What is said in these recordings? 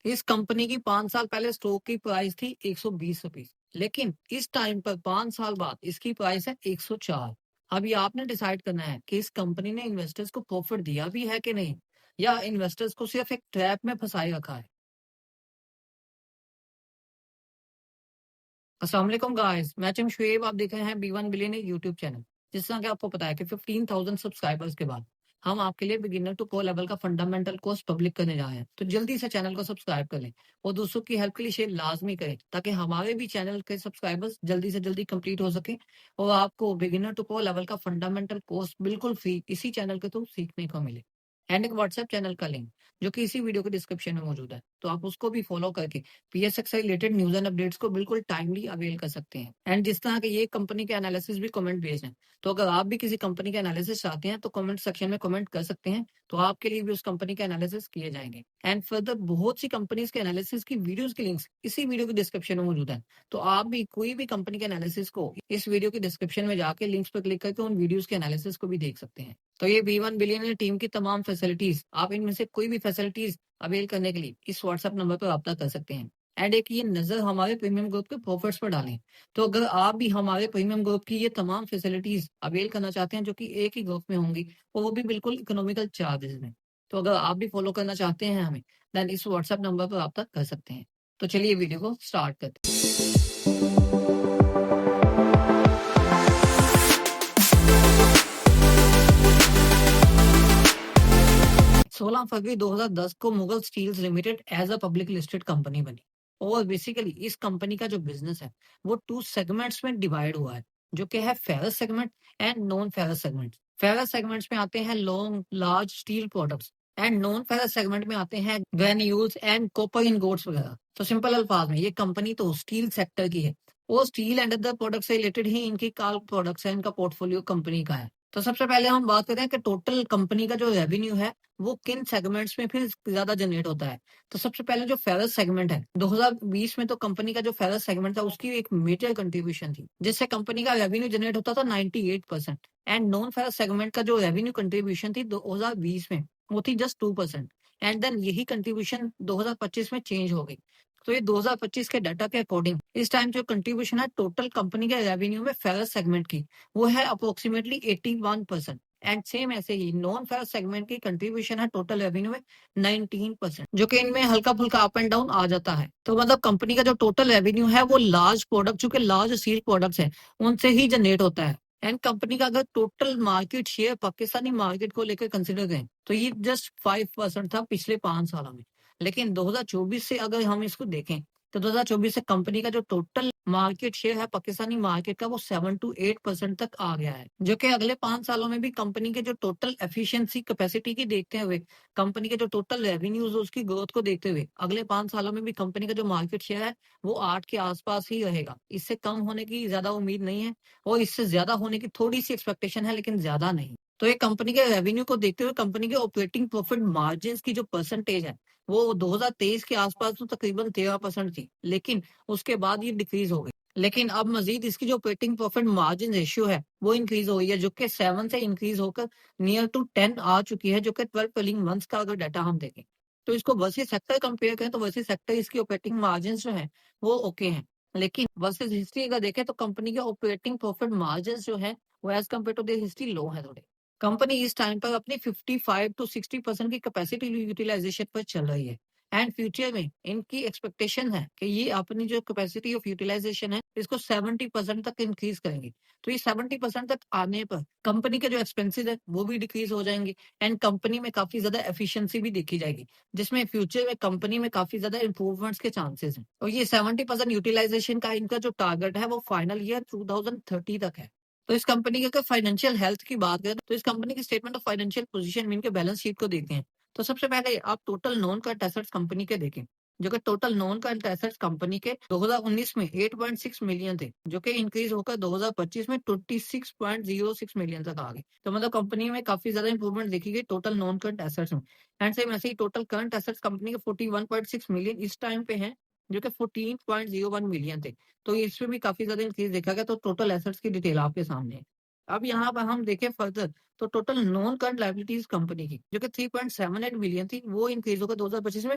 इस कंपनी की 5 साल पहले स्टॉक की प्राइस थी ₹120, लेकिन इस टाइम पर 5 साल बाद इसकी प्राइस है 104। अभी आपने डिसाइड करना है कि इस कंपनी ने इन्वेस्टर्स को प्रॉफिट दिया भी है कि नहीं, या इन्वेस्टर्स को सिर्फ एक ट्रैप में फंसाए रखा है। अस्सलाम वालेकुम गाइस, मैं चम शुएब, आप देख रहे हैं B one billion YouTube channel. जिस तरह कि आपको पता है कि 15,000 सब्सक्राइबर्स के बाद हम आपके लिए बिगिनर टू प्रो लेवल का फंडामेंटल कोर्स पब्लिक करने जा रहे हैं, तो जल्दी से चैनल को सब्सक्राइब कर लें और दोस्तों की हेल्प के लिए शेयर लाजमी करें, ताकि हमारे भी चैनल के सब्सक्राइबर्स जल्दी से जल्दी कंप्लीट हो सके और आपको बिगिनर टू प्रो लेवल का फंडामेंटल कोर्स बिल्कुल फ्री इसी चैनल के थ्रू सीखने को मिले। एंड एक व्हाट्सएप चैनल का लिंक जो कि इसी वीडियो के डिस्क्रिप्शन में मौजूद है, तो आप उसको भी फॉलो करके पीएसएक्स से रिलेटेड न्यूज़ एंड अपडेट्स को बिल्कुल टाइमली अवेल कर सकते हैं। एंड जिस तरह के ये कंपनी के एनालिसिस भी कमेंट बेस्ड हैं, तो अगर आप भी किसी कंपनी के एनालिसिस चाहते हैं, तो कमेंट सेक्शन में कमेंट कर सकते हैं, तो आपके लिए भी उस कंपनी के एनालिसिस किए जाएँगे। एंड फर्दर बहुत सी कंपनीज़ के एनालिसिस की वीडियोज़ के लिंक्स इसी वीडियो के डिस्क्रिप्शन में मौजूद हैं। तो आप भी कोई भी कंपनी के एनालिसिस को इस वीडियो के डिस्क्रिप्शन में जाके लिंक्स पर क्लिक करके उन वीडियोज़ के एनालिसिस को भी देख सकते हैं। तो ये बी वन बिलियनियर टीम की तमाम फैसिलिटीज़, आप इनमें से कोई भी फैसिलिटीज़ अवेल करने के लिए इस व्हाट्सएप नंबर पर राब्ता कर सकते हैं। एंड एक ये नज़र हमारे प्रीमियम ग्रुप के प्रॉफिट्स पर डालें। तो अगर आप भी हमारे प्रीमियम ग्रुप की ये तमाम फैसिलिटीज़ अवेल करना चाहते हैं, जो कि एक ही ग्रुप में होंगी, और वो भी बिल्कुल इकोनॉमिकल चार्जेज़ में। तो अगर आप भी फॉलो करना चाहते हैं हमें, देन इस व्हाट्सएप नंबर पर राब्ता कर सकते हैं। तो चलिए वीडियो को स्टार्ट करते हैं। 16 फरवरी 2010 को Mughal steels limited as a public listed company बनी। और बेसिकली इस कंपनी का जो बिजनेस है वो टू सेगमेंट्स में डिवाइड हुआ है, जो कि है ferrous segment and non ferrous segment. Ferrous segments में आते हैं long large steel products, and non ferrous segment में आते हैं ग्रेन्यूल्स एंड कॉपर इनगोट्स वगैरह। तो सिंपल अल्फाज में ये कंपनी तो स्टील सेक्टर की है, और स्टील एंड अदर प्रोडक्ट से रिलेटेड ही इनकी कार प्रोडक्ट्स है, इनका पोर्टफोलियो कंपनी का है। तो सबसे पहले हम बात करें कि टोटल कंपनी का जो रेवेन्यू है वो किन सेगमेंट्स में फिर ज़्यादा जनरेट होता है। तो सबसे पहले जो फेरस सेगमेंट है, 2020 में तो कंपनी का जो फेरस सेगमेंट था उसकी एक मेजर कंट्रीब्यूशन थी, जिससे कंपनी का रेवेन्यू जनरेट होता था 98%। एंड नॉन फेरस सेगमेंट का जो रेवेन्यू कंट्रीब्यूशन थी 2020 में, वो थी जस्ट 2%। एंड देन यही कंट्रीब्यूशन 2025 में चेंज हो गई। तो ये 2025 के डाटा के अकॉर्डिंग इस टाइम जो कंट्रीब्यूशन है टोटल कंपनी के रेवेन्यू में फेरस सेगमेंट की, वो है अप्रोक्सीमेटली 81%। एंड सेम ऐसे ही नॉन फेरस सेगमेंट की कंट्रीब्यूशन है टोटल रेवेन्यू में 19%, जो कि इनमें हल्का फुल्का अप एंड डाउन आ जाता है। तो मतलब कंपनी का जो टोटल रेवेन्यू है वो लार्ज प्रोडक्ट, जो कि लार्ज स्टील प्रोडक्ट्स हैं, उनसे ही जनरेट होता है। एंड कंपनी का अगर total market share Pakistani market को लेकर कंसिडर करें, तो ये जस्ट 5% था पिछले 5 सालों में। लेकिन 2024 से अगर हम इसको देखें, तो 2024 से कंपनी का जो टोटल मार्केट शेयर है पाकिस्तानी मार्केट का, वो 7 टू 8% तक आ गया है, जो कि अगले 5 सालों में भी कंपनी के जो टोटल एफिशिएंसी कैपेसिटी की देखते हुए, कंपनी के जो टोटल रेवेन्यूज उसकी ग्रोथ को देखते हुए, अगले 5 सालों में भी कंपनी का जो मार्केट शेयर है वो 8 के आसपास ही रहेगा। इससे कम होने की ज्यादा उम्मीद नहीं है, और इससे ज्यादा होने की थोड़ी सी एक्सपेक्टेशन है, लेकिन ज्यादा नहीं। तो ये कंपनी के रेवेन्यू को देखते हुए कंपनी के ऑपरेटिंग प्रॉफिट मार्जिन की जो परसेंटेज है, वो 2023 के आसपास तो तकरीबन 13% थी, लेकिन उसके बाद ये डिक्रीज हो गई। लेकिन अब मजीद इसकी जो ऑपरेटिंग प्रॉफिट मार्जिन रेशियो है वो इंक्रीज हो गई है, जो कि 7 से इंक्रीज होकर नियर टू 10 आ चुकी है, जो कि 12 ट्रेलिंग मंथ्स का अगर डाटा हम देखें। तो इसको वर्सेस सेक्टर कंपेयर करें, तो वर्सेस सेक्टर इसकी ऑपरेटिंग मार्जिन जो है वो ओके हैं। लेकिन वर्सेस हिस्ट्री अगर देखें, तो कंपनी के ऑपरेटिंग प्रॉफिट मार्जिन जो है वो as compared to the history low है थोड़े। कंपनी इस टाइम पर अपनी 55 टू 60% की कैपेसिटी यूटिलाइजेशन पर चल रही है। एंड फ्यूचर में इनकी एक्सपेक्टेशन है कि ये अपनी जो कैपेसिटी ऑफ यूटिलाइजेशन है इसको 70% तक इंक्रीज करेंगे। तो ये 70% तक आने पर कंपनी के जो एक्सपेंसेस है वो भी डिक्रीज हो जाएंगे, एंड कंपनी में काफी ज्यादा एफिशिएंसी भी देखी जाएगी, जिसमें फ्यूचर में कंपनी में काफी ज्यादा इंप्रूवमेंट्स के चांसेस हैं। और ये 70% यूटिलाइजेशन का इनका जो टारगेट है वो फाइनल ईयर 2030 तक है। तो इस कंपनी की अगर फाइनेंशियल हेल्थ की बात करें, तो इस कंपनी की स्टेटमेंट ऑफ फाइनेंशियल पोजीशन में इनके बैलेंस शीट को देखते हैं। तो सबसे पहले आप total non current assets company के देखें, जो कि total non current assets company के 2019 में 8.6 मिलियन थे, जो कि इंक्रीज होकर 2025 में 26.06 मिलियन तक आ गए। तो मतलब कंपनी में काफी ज्यादा इंप्रूवमेंट देखी गई टोटल नॉन करंट एसेट्स में। एंड सेम ऐसे ही टोटल करंट एसेट्स कंपनी के 41.6 मिलियन इस टाइम पे हैं, जो कि 14.01 मिलियन थे। तो इसमें भी काफी ज्यादा इंक्रीज देखा गया। तो टोटल एसेट्स की डिटेल आपके सामने है। अब यहाँ पर हम देखें फर्दर, तो total non current liabilities company की, जो कि 3.78 मिलियन थी, वो इंक्रीज होकर 2025 में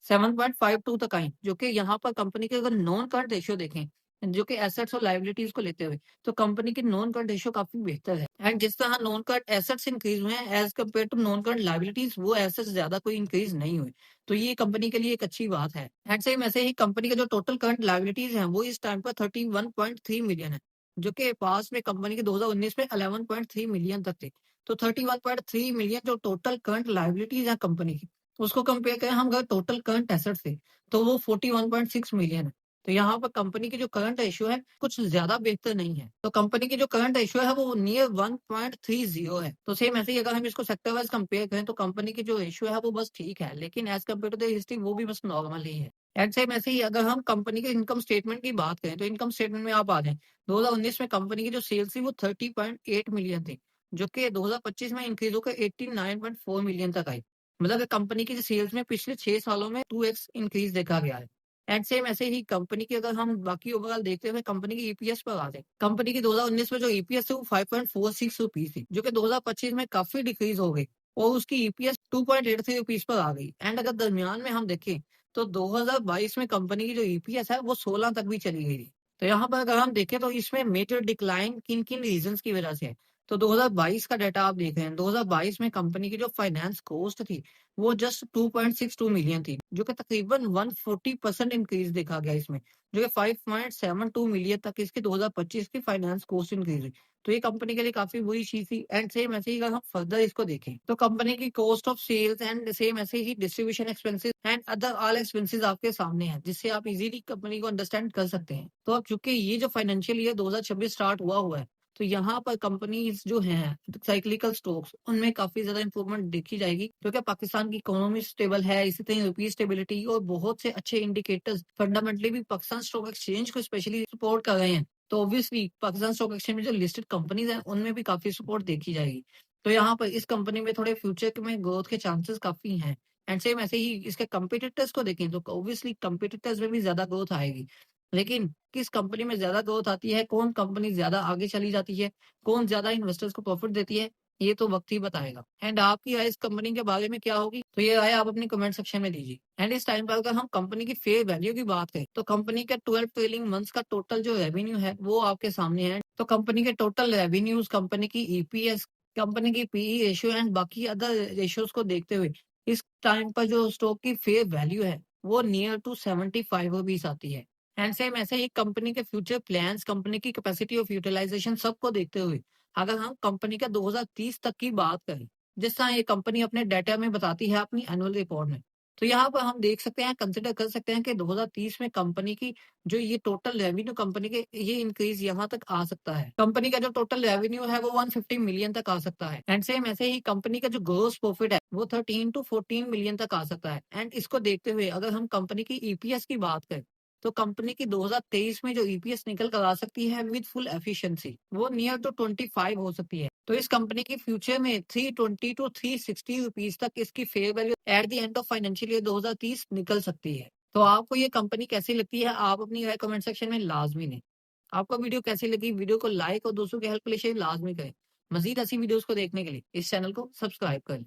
7.52 तक आई, जो कि यहाँ पर कंपनी के अगर नॉन करंट रेशियो देखें, जो कि एसेट्स और लायबिलिटीज को लेते हुए, तो कंपनी की नॉन करंट रेशियो काफी बेहतर है। एंड जिस तरह नॉन करंट एसेट्स इंक्रीज हुए हैं as compared to non current liabilities, वो एसेट्स ज्यादा कोई इंक्रीज नहीं हुए। तो ये कंपनी के लिए एक अच्छी बात है। एंड सेम ऐसे ही कंपनी के जो टोटल करंट लायबिलिटीज हैं वो इस टाइम पर 31.3 मिलियन है, जो कि पास में कंपनी के 2019 में 11.3 मिलियन तक थे। तो 31.3 मिलियन जो टोटल करंट लायबिलिटीज है कंपनी की, उसको कंपेयर करें हम अगर टोटल करंट एसेट से, तो वो 41.6 मिलियन है। तो यहाँ पर कंपनी की जो करंट रेशियो है कुछ ज्यादा बेहतर नहीं है। तो कंपनी की जो करंट रेशियो है वो नियर 1.30 है। तो सेम ऐसे ही अगर हम इसको सेक्टर वाइज कंपेयर करें तो कंपनी की जो रेशियो है वो बस ठीक है, लेकिन as compared to the history वो भी बस नॉर्मल ही है। एंड सेम ऐसे ही अगर हम कंपनी के इनकम स्टेटमेंट की बात करें तो इनकम स्टेटमेंट में आप आ जाए, 2019 में कंपनी की जो सेल्स थी वो 30.8 मिलियन थी, जो कि 2025 में इंक्रीज होकर 89.4 मिलियन तक आई। मतलब कंपनी की सेल्स में पिछले 6 सालों में 2x इंक्रीज देखा गया है। एंड सेम ऐसे ही कंपनी की अगर हम बाकी ओवरऑल देखते हुए कंपनी की ईपीएस पर आ जाए, कंपनी की 2019 में जो ईपीएस है वो 5.46 रुपीज थी, जो कि 2025 में काफी डिक्रीज हो गई और उसकी ईपीएस 2.83 रुपीज पर आ गई। एंड अगर दरमियान में हम देखें तो 2022 में कंपनी की जो ईपीएस है वो 16 तक भी चली गई थी। तो यहाँ पर अगर हम देखें तो इसमें मेजर डिक्लाइन किन किन रीजंस की वजह से है। तो 2022 का डाटा आप देख रहे हैं, 2022 में कंपनी की जो फाइनेंस कॉस्ट थी वो जस्ट 2.62 मिलियन थी, जो कि तकरीबन 140% इंक्रीज देखा गया इसमें, जो कि 5.72 मिलियन तक इसकी 2025 की फाइनेंस कॉस्ट इंक्रीज हुई। तो ये कंपनी के लिए काफी बुरी चीज थी। एंड सेम ऐसे ही अगर हम फर्दर इसको देखें तो कंपनी की cost of sales and same ऐसे ही distribution expenses and other all expenses आपके सामने हैं, जिससे आप इजीली कंपनी को अंडरस्टैंड कर सकते हैं। तो अब चूंकि ये जो फाइनेंशियल ईयर 2026 स्टार्ट हुआ है, तो यहाँ पर कंपनीज जो हैं साइक्लिकल स्टॉक्स उनमें काफी ज्यादा इंप्रूवमेंट देखी जाएगी, क्योंकि पाकिस्तान की इकोनॉमी स्टेबल है, इसी तरह रुपी स्टेबिलिटी और बहुत से अच्छे इंडिकेटर्स फंडामेंटली भी पाकिस्तान स्टॉक एक्सचेंज को स्पेशली सपोर्ट कर रहे हैं। तो ऑब्वियसली पाकिस्तान स्टॉक एक्सचेंज में जो लिस्टेड कंपनीज हैं उनमें भी काफी सपोर्ट देखी जाएगी। तो यहाँ पर इस कंपनी में थोड़े फ्यूचर में ग्रोथ के चांसेस काफी हैं। एंड सेम ऐसे ही इसके कंपटीटर्स को देखें तो ऑब्वियसली कंपटीटर्स में भी ज्यादा ग्रोथ आएगी, लेकिन किस कंपनी में ज्यादा ग्रोथ आती है, कौन कंपनी ज्यादा आगे चली जाती है, कौन ज्यादा इन्वेस्टर्स को प्रॉफिट देती है, ये तो वक्त ही बताएगा। एंड आपकी राय इस कंपनी के बारे में क्या होगी, तो ये राय आप अपनी कमेंट सेक्शन में दीजिए। एंड इस टाइम पर अगर हम कंपनी की फेयर वैल्यू की बात करें तो कंपनी के 12 ट्रेलिंग मंथ्स का टोटल जो रेवेन्यू है वो आपके सामने है। तो कंपनी के टोटल रेवेन्यूज, कंपनी की ईपीएस, कंपनी की पीई रेशियो एंड बाकी अदर रेशियोज को देखते हुए इस टाइम पर जो स्टॉक की फेयर वैल्यू है वो नियर टू 75 रुपीज आती है। एंड सेम ऐसे ही कंपनी के फ्यूचर प्लान्स, कंपनी की कैपेसिटी ऑफ यूटिलाइजेशन सबको देखते हुए अगर हम कंपनी का 2030 तक की बात करें, जिस तरह ये कंपनी अपने डाटा में बताती है अपनी एनुअल रिपोर्ट में, तो यहाँ पर हम देख सकते हैं, कंसिडर कर सकते हैं कि 2030 में कंपनी की जो ये टोटल रेवेन्यू कंपनी के ये इंक्रीज यहाँ तक आ सकता है। कंपनी का जो टोटल रेवेन्यू है वो 150 मिलियन तक आ सकता है। एंड सेम ऐसे ही कंपनी का जो ग्रोस प्रॉफिट है वो 13 टू 14 मिलियन तक आ सकता है। एंड इसको देखते हुए अगर हम कंपनी की ईपीएस की बात करें तो कंपनी की 2023 में जो ईपीएस निकल कर आ सकती है विद फुल एफिशिएंसी वो नियर टू 25 हो सकती है। तो इस कंपनी की फ्यूचर में 320 टू 360 रुपीज तक इसकी fair value at the end of financial year 2030 निकल सकती है। तो आपको ये कंपनी कैसी लगती है, आप अपनी राय कमेंट सेक्शन में लाजमी दें। आपको वीडियो कैसी लगी, वीडियो को लाइक और दोस्तों की हेल्प के लिए शेयर लाजमी करें। मजीद ऐसी वीडियोस को देखने के लिए इस चैनल को सब्सक्राइब करें।